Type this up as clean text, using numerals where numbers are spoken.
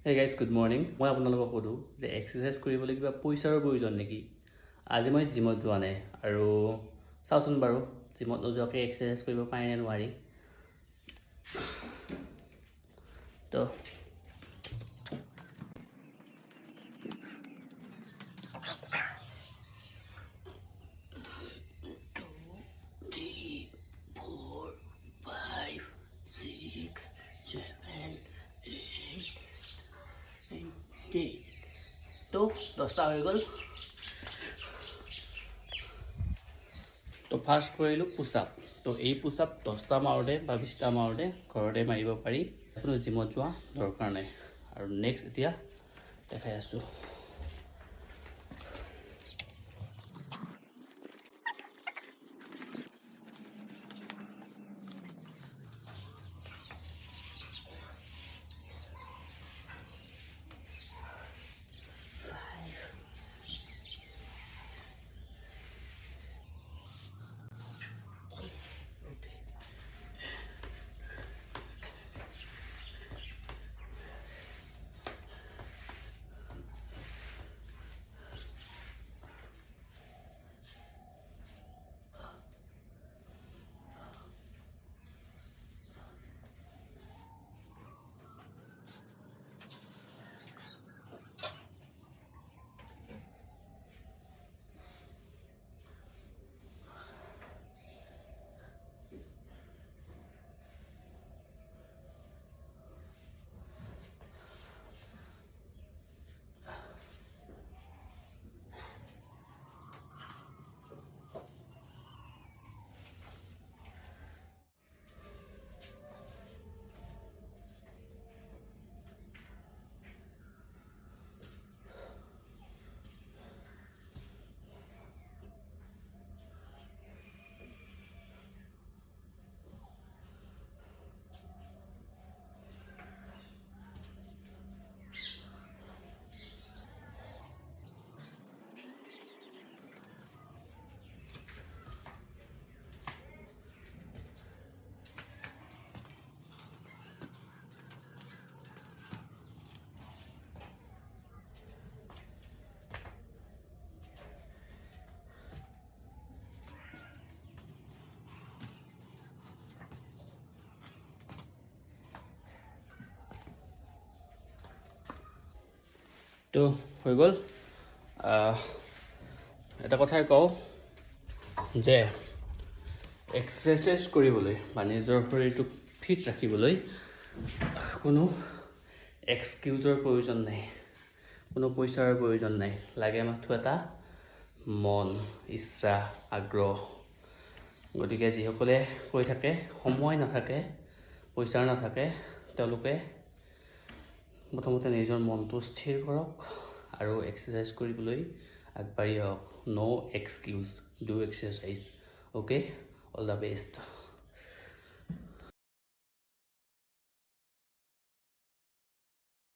Hey guys, good morning. মই আপোনালোকক সুধো যে এক্সাৰসাইজ কৰিবলৈ কিবা পইচাৰ প্ৰয়োজন নেকি? আজি মই জিমত যোৱা নাই আৰু চাওচোন বাৰু জিমত নোযোৱাকৈ এক্সাৰসাইজ কৰিব পাৰি নে নোৱাৰি। তো তো 10টা হৈ গ'ল। তো ফাৰ্ষ্ট কৰিলোঁ পুছআপ। তো এই পুছআপ 10টা মাৰোঁতে বা 20টা মাৰোঁতে ঘৰতে মাৰিব পাৰি, কোনো জিমত যোৱা দৰকাৰ নাই। আৰু নেক্সট এতিয়া দেখাই আছোঁ। তো হৈ গ'ল। এটা কথাই কওঁ যে এক্সাৰসাইজ কৰিবলৈ বা নিজৰ শৰীৰটোক ফিট ৰাখিবলৈ কোনো এক্সকিউজৰ প্ৰয়োজন নাই, কোনো পইচাৰ প্ৰয়োজন নাই। লাগে মাথো এটা মন, ইচ্ছা, আগ্ৰহ। গতিকে যিসকলে কৈ থাকে সময় নাথাকে, পইচা নাথাকে, তেওঁলোকে প্ৰথমতে নিজৰ মনটো স্থিৰ কৰক আৰু এক্সাৰসাইজ কৰিবলৈ আগবাঢ়ি আহক। No' excuse, do exercise. Okay, all the best.